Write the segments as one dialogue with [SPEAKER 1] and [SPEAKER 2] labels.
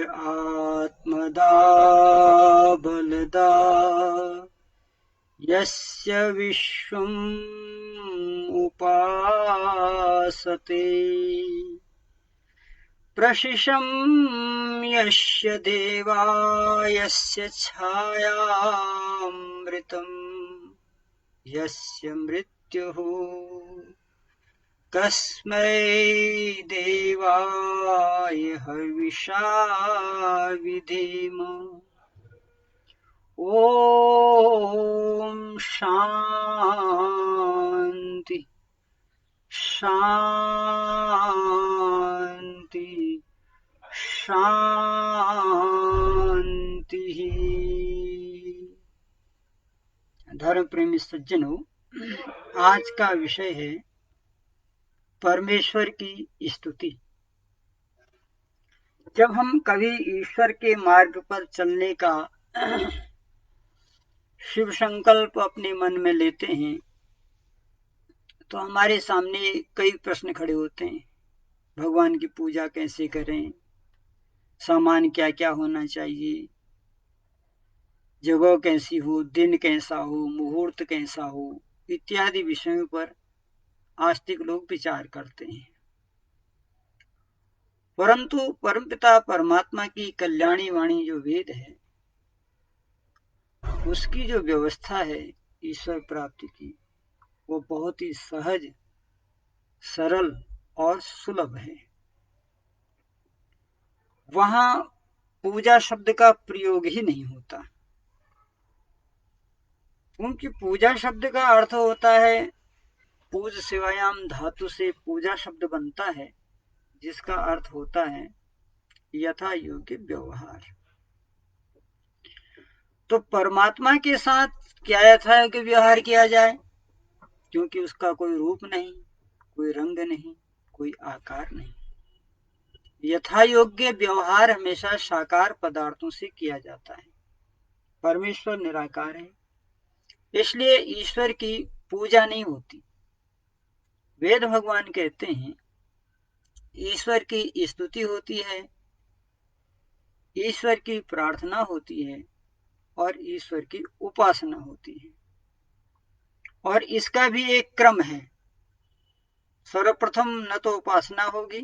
[SPEAKER 1] आत्मदा बलदा यस्य विश्वम् उपासते प्रशिशं यस्य देवा यस्य छायामृतम् यस्य मृत्युः कस्मै देवाय हविषा विधेम। ॐ शान्ति शान्ति शान्तिः। धर्म प्रेमी सज्जनों, आज का विषय है परमेश्वर की स्तुति। जब हम कभी ईश्वर के मार्ग पर चलने का शिव संकल्प अपने मन में लेते हैं तो हमारे सामने कई प्रश्न खड़े होते हैं। भगवान की पूजा कैसे करें, सामान क्या क्या होना चाहिए, जगह कैसी हो, दिन कैसा हो, मुहूर्त कैसा हो, इत्यादि विषयों पर आस्तिक लोग विचार करते हैं। परंतु परमपिता परमात्मा की कल्याणी वाणी जो वेद है, उसकी जो व्यवस्था है ईश्वर प्राप्ति की, वो बहुत ही सहज, सरल और सुलभ है। वहां पूजा शब्द का प्रयोग ही नहीं होता, क्योंकि पूजा शब्द का अर्थ होता है, पूज सेवायाम धातु से पूजा शब्द बनता है, जिसका अर्थ होता है यथा योग्य व्यवहार। तो परमात्मा के साथ क्या यथा योग्य व्यवहार किया जाए, क्योंकि उसका कोई रूप नहीं, कोई रंग नहीं, कोई आकार नहीं। यथा योग्य व्यवहार हमेशा साकार पदार्थों से किया जाता है। परमेश्वर निराकार है, इसलिए ईश्वर की पूजा नहीं होती। वेद भगवान कहते हैं ईश्वर की स्तुति होती है, ईश्वर की प्रार्थना होती है और ईश्वर की उपासना होती है। और इसका भी एक क्रम है। सर्वप्रथम न तो उपासना होगी,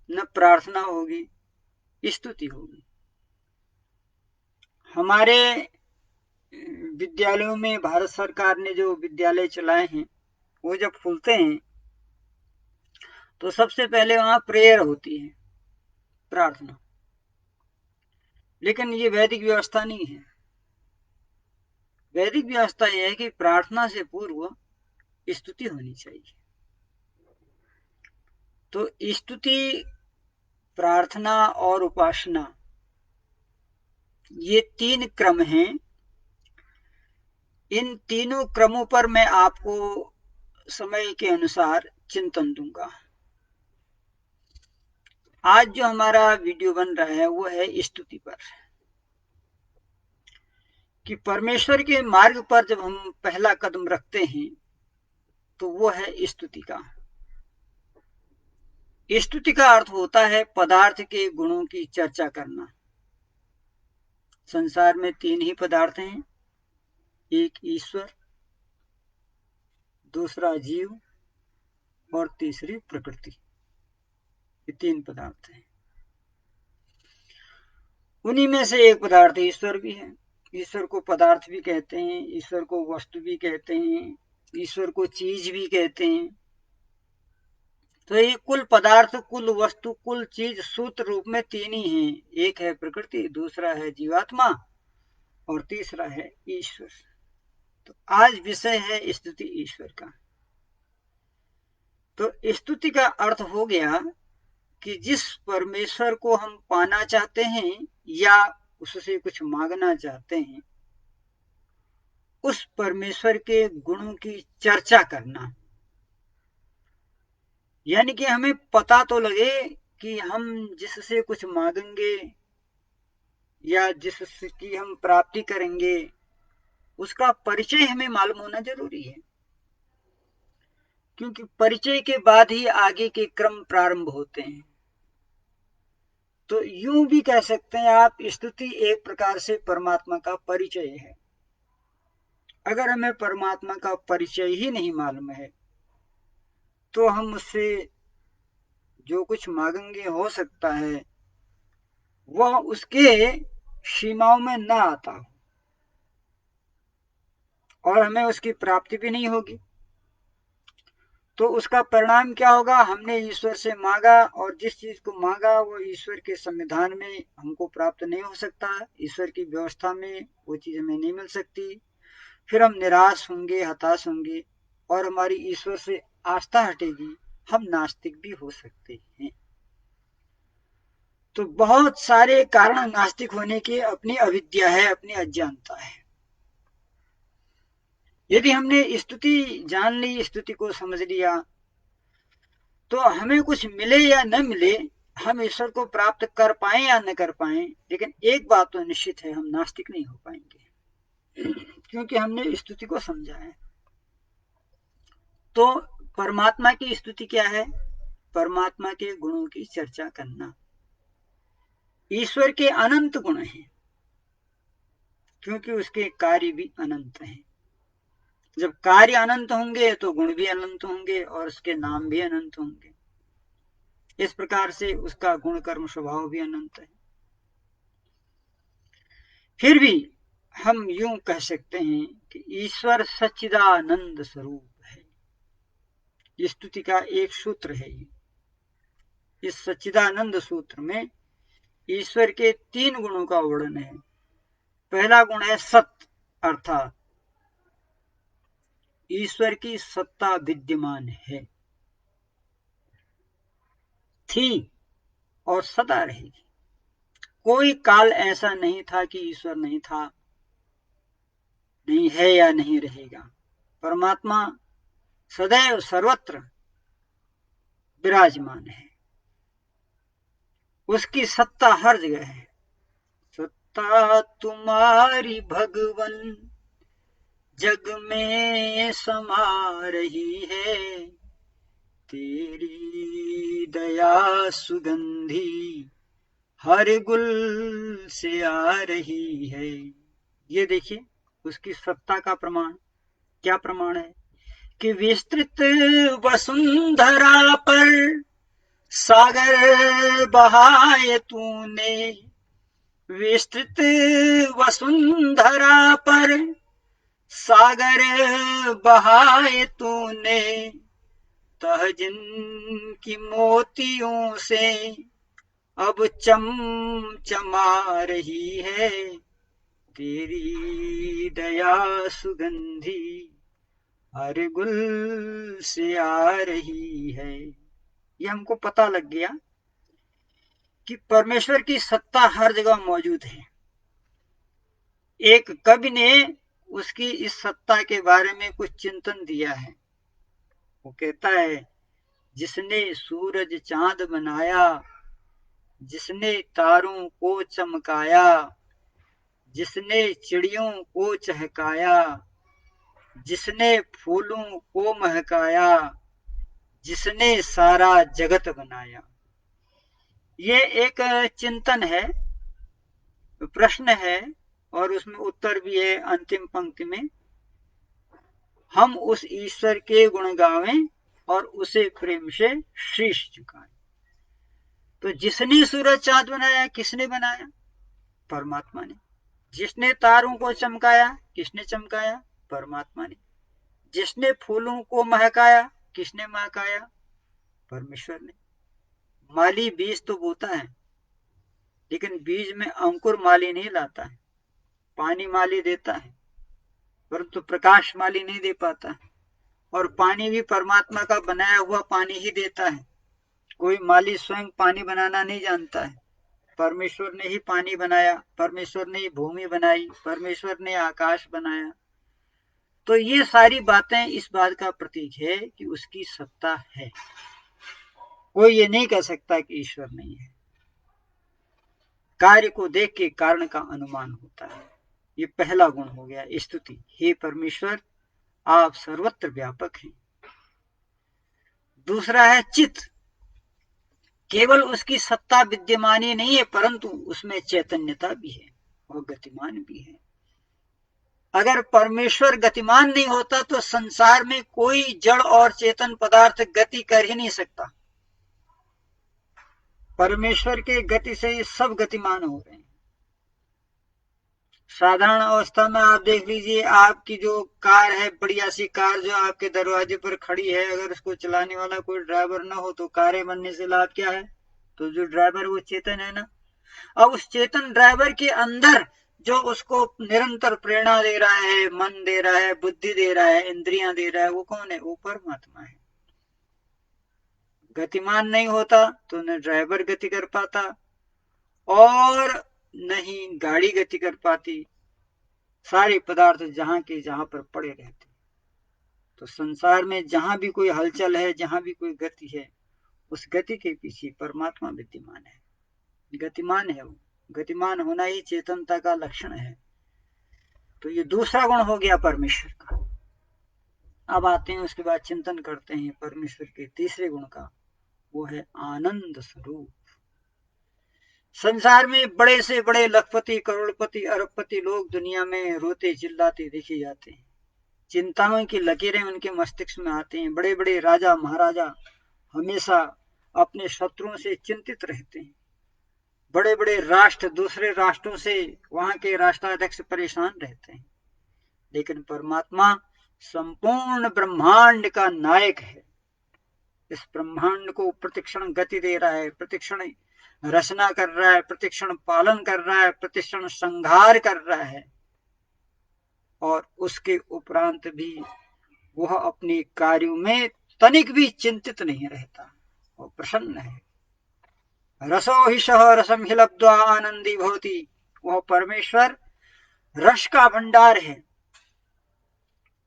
[SPEAKER 1] न प्रार्थना होगी, स्तुति होगी। हमारे विद्यालयों में भारत सरकार ने जो विद्यालय चलाए हैं, वो जब खुलते हैं तो सबसे पहले वहां प्रेयर होती है, प्रार्थना। लेकिन ये वैदिक व्यवस्था नहीं है। वैदिक व्यवस्था यह है कि प्रार्थना से पूर्व स्तुति होनी चाहिए। तो स्तुति, प्रार्थना और उपासना, ये तीन क्रम हैं। इन तीनों क्रमों पर मैं आपको समय के अनुसार चिंतन दूंगा। आज जो हमारा वीडियो बन रहा है वो है स्तुति पर, कि परमेश्वर के मार्ग पर जब हम पहला कदम रखते हैं तो वो है स्तुति का। स्तुति का अर्थ होता है पदार्थ के गुणों की चर्चा करना। संसार में तीन ही पदार्थ हैं, एक ईश्वर, दूसरा जीव और तीसरी प्रकृति। ये तीन पदार्थ हैं। उन्हीं में से एक पदार्थ ईश्वर भी है। ईश्वर को पदार्थ भी कहते हैं, ईश्वर को वस्तु भी कहते हैं, ईश्वर को चीज भी कहते हैं। तो ये कुल पदार्थ, कुल वस्तु, कुल चीज सूत्र रूप में तीन ही हैं। एक है प्रकृति, दूसरा है जीवात्मा और तीसरा है ईश्वर। तो आज विषय है स्तुति ईश्वर का। तो स्तुति का अर्थ हो गया कि जिस परमेश्वर को हम पाना चाहते हैं या उससे कुछ मांगना चाहते हैं, उस परमेश्वर के गुणों की चर्चा करना। यानी कि हमें पता तो लगे कि हम जिससे कुछ मांगेंगे या जिसकी हम प्राप्ति करेंगे, उसका परिचय हमें मालूम होना जरूरी है, क्योंकि परिचय के बाद ही आगे के क्रम प्रारंभ होते हैं। तो यूं भी कह सकते हैं आप, स्तुति एक प्रकार से परमात्मा का परिचय है। अगर हमें परमात्मा का परिचय ही नहीं मालूम है तो हम उससे जो कुछ मांगेंगे हो सकता है वह उसके सीमाओं में न आता हो और हमें उसकी प्राप्ति भी नहीं होगी। तो उसका परिणाम क्या होगा? हमने ईश्वर से मांगा और जिस चीज को मांगा वो ईश्वर के संविधान में हमको प्राप्त नहीं हो सकता, ईश्वर की व्यवस्था में वो चीज हमें नहीं मिल सकती। फिर हम निराश होंगे, हताश होंगे और हमारी ईश्वर से आस्था हटेगी, हम नास्तिक भी हो सकते हैं। तो बहुत सारे कारण नास्तिक होने के अपनी अविद्या है, अपनी अज्ञानता है। यदि हमने स्तुति जान ली, स्तुति को समझ लिया, तो हमें कुछ मिले या न मिले, हम ईश्वर को प्राप्त कर पाए या न कर पाए, लेकिन एक बात तो निश्चित है, हम नास्तिक नहीं हो पाएंगे क्योंकि हमने स्तुति को समझा है। तो परमात्मा की स्तुति क्या है? परमात्मा के गुणों की चर्चा करना। ईश्वर के अनंत गुण हैं क्योंकि उसके कार्य भी अनंत हैं। जब कार्य अनंत होंगे तो गुण भी अनंत होंगे और उसके नाम भी अनंत होंगे। इस प्रकार से उसका गुण कर्म स्वभाव भी अनंत है। फिर भी हम यूं कह सकते हैं कि ईश्वर सच्चिदानंद स्वरूप है। स्तुति का एक सूत्र है ये। इस सच्चिदानंद सूत्र में ईश्वर के 3 गुणों का वर्णन है। पहला गुण है सत्य, अर्थात ईश्वर की सत्ता विद्यमान है, थी और सदा रहेगी। कोई काल ऐसा नहीं था कि ईश्वर नहीं था, नहीं है या नहीं रहेगा। परमात्मा सदैव सर्वत्र विराजमान है, उसकी सत्ता हर जगह है। सत्ता तुम्हारी भगवन जग में समा रही है, तेरी दया सुगंधी हर गुल से आ रही है। ये देखिए उसकी सत्ता का प्रमाण। क्या प्रमाण है? कि विस्तृत वसुंधरा पर सागर बहाए तूने, विस्तृत वसुंधरा पर सागर बहाए तूने, तहजिन की मोतियों से अब चमचमा रही है, तेरी दया सुगंधी हर गुल से आ रही है। ये हमको पता लग गया कि परमेश्वर की सत्ता हर जगह मौजूद है। एक कवि ने उसकी इस सत्ता के बारे में कुछ चिंतन दिया है। वो कहता है, जिसने सूरज चांद बनाया, जिसने तारों को चमकाया, जिसने चिड़ियों को चहकाया, जिसने फूलों को महकाया, जिसने सारा जगत बनाया। ये एक चिंतन है, प्रश्न है और उसमें उत्तर भी है अंतिम पंक्ति में। हम उस ईश्वर के गुण गावें और उसे प्रेम से शीश झुकाएं। तो जिसने सूरज चांद बनाया, किसने बनाया? परमात्मा ने। जिसने तारों को चमकाया, किसने चमकाया? परमात्मा ने। जिसने फूलों को महकाया, किसने महकाया? परमेश्वर ने। माली बीज तो बोता है लेकिन बीज में अंकुर माली नहीं लाता है, पानी माली देता है परंतु प्रकाश माली नहीं दे पाता है। और पानी भी परमात्मा का बनाया हुआ पानी ही देता है, कोई माली स्वयं पानी बनाना नहीं जानता है। परमेश्वर ने ही पानी बनाया, परमेश्वर ने ही भूमि बनाई, परमेश्वर ने आकाश बनाया। तो ये सारी बातें इस बात का प्रतीक है कि उसकी सत्ता है। कोई ये नहीं कह सकता कि ईश्वर नहीं है। कार्य को देख के कारण का अनुमान होता है। ये पहला गुण हो गया स्तुति। हे परमेश्वर, आप सर्वत्र व्यापक हैं। दूसरा है चित। केवल उसकी सत्ता विद्यमान ही नहीं है, परंतु उसमें चैतन्यता भी है और गतिमान भी है। अगर परमेश्वर गतिमान नहीं होता तो संसार में कोई जड़ और चेतन पदार्थ गति कर ही नहीं सकता। परमेश्वर के गति से ही सब गतिमान हो रहे हैं। साधारण अवस्था में आप देख लीजिए, आपकी जो कार है, बढ़िया सी कार जो आपके दरवाजे पर खड़ी है, अगर उसको चलाने वाला कोई ड्राइवर ना हो तो कारें बनने से लाभ क्या है? तो जो ड्राइवर वो चेतन है ना। अब उस चेतन ड्राइवर के अंदर जो उसको निरंतर प्रेरणा दे रहा है, मन दे रहा है, बुद्धि दे रहा है, इंद्रियां दे रहा है, वो कौन है? वो परमात्मा है। गतिमान नहीं होता तो न ड्राइवर गति कर पाता और न ही गाड़ी गति कर पाती। सारे पदार्थ जहां के जहां पर पड़े रहते। तो संसार में जहां भी कोई हलचल है, जहां भी कोई गति है, उस गति के पीछे परमात्मा विद्यमान है, गतिमान है। वो गतिमान होना ही चेतनता का लक्षण है। तो ये दूसरा गुण हो गया परमेश्वर का। अब आते हैं उसके बाद चिंतन करते हैं परमेश्वर के तीसरे गुण का, वो है आनंद स्वरूप। संसार में बड़े से बड़े लखपति, करोड़पति, अरबपति लोग दुनिया में रोते चिल्लाते देखे जाते हैं। चिंताओं की लकीरें उनके मस्तिष्क में आते हैं। बड़े बड़े राजा महाराजा हमेशा अपने शत्रुओं से चिंतित रहते हैं। बड़े बड़े राष्ट्र दूसरे राष्ट्रों से वहां के राष्ट्राध्यक्ष परेशान रहते हैं। लेकिन परमात्मा संपूर्ण ब्रह्मांड का नायक है। इस ब्रह्मांड को प्रतिक्षण गति दे रहा है, प्रतिक्षण रचना कर रहा है, प्रतिक्षण पालन कर रहा है, प्रतिक्षण संहार कर रहा है। और उसके उपरांत भी वह अपने कार्यों में तनिक भी चिंतित नहीं रहता और प्रसन्न है। रसो ही सह रसम ही लब्ध्वा आनंदी भवति। वह परमेश्वर रस का भंडार है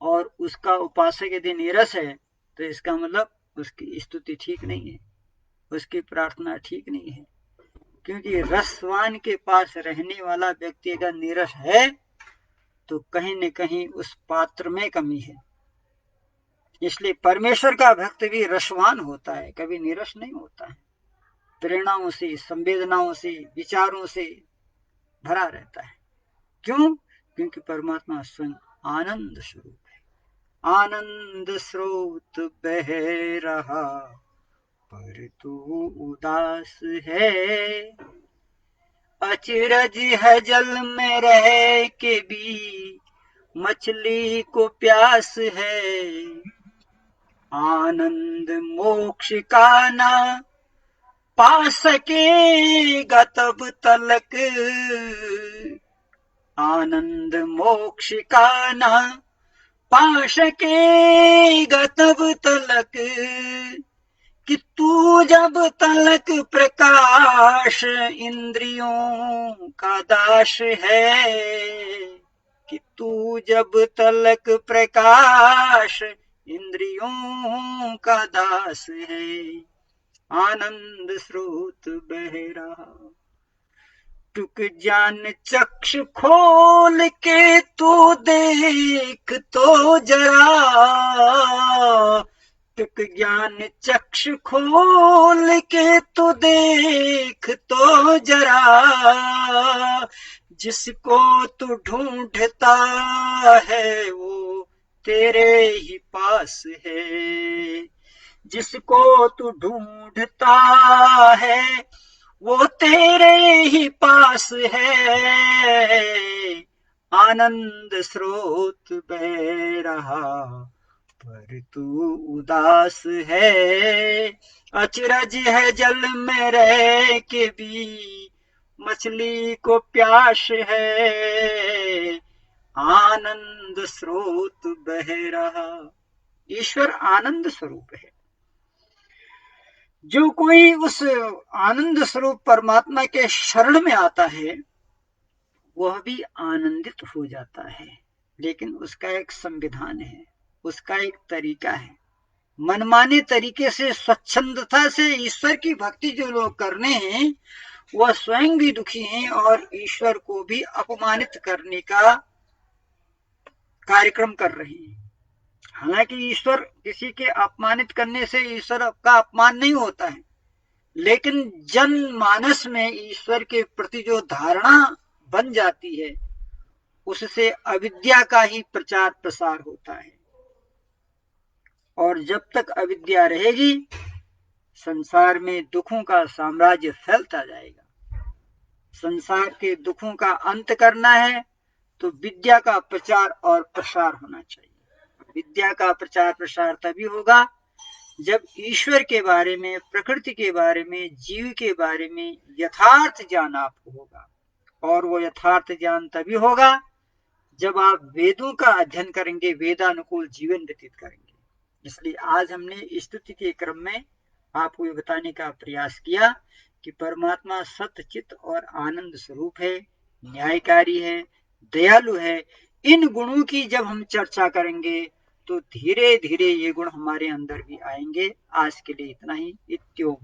[SPEAKER 1] और उसका उपासक यदि नीरस है तो इसका मतलब उसकी स्तुति ठीक नहीं है, उसकी प्रार्थना ठीक नहीं है। क्योंकि रसवान के पास रहने वाला व्यक्ति अगर नीरस है तो कहीं न कहीं उस पात्र में कमी है। इसलिए परमेश्वर का भक्त भी रसवान होता है, कभी नीरस नहीं होता है। प्रेरणाओं से, संवेदनाओं से, विचारों से भरा रहता है। क्यों? क्योंकि परमात्मा स्वयं आनंद स्वरूप है। आनंद स्रोत बह रहा पर तू उदास है, अचरज है जल में रह के भी मछली को प्यास है। आनंद मोक्ष का ना पा सकेगा तब तलक, आनंद मोक्ष का ना पा सकेगा तब तलक, कि तू जब तलक प्रकाश इंद्रियों का दास है, कि तू जब तलक प्रकाश इंद्रियों का दास है। आनंद स्रोत बह रहा, टुक जान चक्ष खोल के तू देख तो जरा, टुक ज्ञान चक्ष खोल के तू देख तो जरा, जिसको तू ढूंढता है वो तेरे ही पास है। जिसको तू ढूंढता है वो तेरे ही पास है। आनंद स्रोत बह रहा पर तू उदास है, अचरज है जल में रह के भी मछली को प्यास है। आनंद स्रोत बह रहा। ईश्वर आनंद स्वरूप है। जो कोई उस आनंद स्वरूप परमात्मा के शरण में आता है वह भी आनंदित हो जाता है। लेकिन उसका एक संविधान है, उसका एक तरीका है। मनमाने तरीके से स्वच्छंदता से ईश्वर की भक्ति जो लोग करने हैं वह स्वयं भी दुखी हैं और ईश्वर को भी अपमानित करने का कार्यक्रम कर रहे हैं। हालांकि ईश्वर किसी के अपमानित करने से ईश्वर का अपमान नहीं होता है, लेकिन जनमानस में ईश्वर के प्रति जो धारणा बन जाती है उससे अविद्या का ही प्रचार प्रसार होता है। और जब तक अविद्या रहेगी संसार में दुखों का साम्राज्य फैलता जाएगा। संसार के दुखों का अंत करना है तो विद्या का प्रचार और प्रसार होना चाहिए। विद्या का प्रचार प्रसार तभी होगा जब ईश्वर के बारे में, प्रकृति के बारे में, जीव के बारे में यथार्थ ज्ञान आपको होगा। और वो यथार्थ ज्ञान तभी होगा जब आप वेदों का अध्ययन करेंगे, वेदानुकूल जीवन व्यतीत करेंगे। इसलिए आज हमने स्तुति के क्रम में आपको ये बताने का प्रयास किया कि परमात्मा सत्य, चित्त और आनंद स्वरूप है, न्यायकारी है, दयालु है। इन गुणों की जब हम चर्चा करेंगे तो धीरे धीरे ये गुण हमारे अंदर भी आएंगे। आज के लिए इतना ही। इत्योम।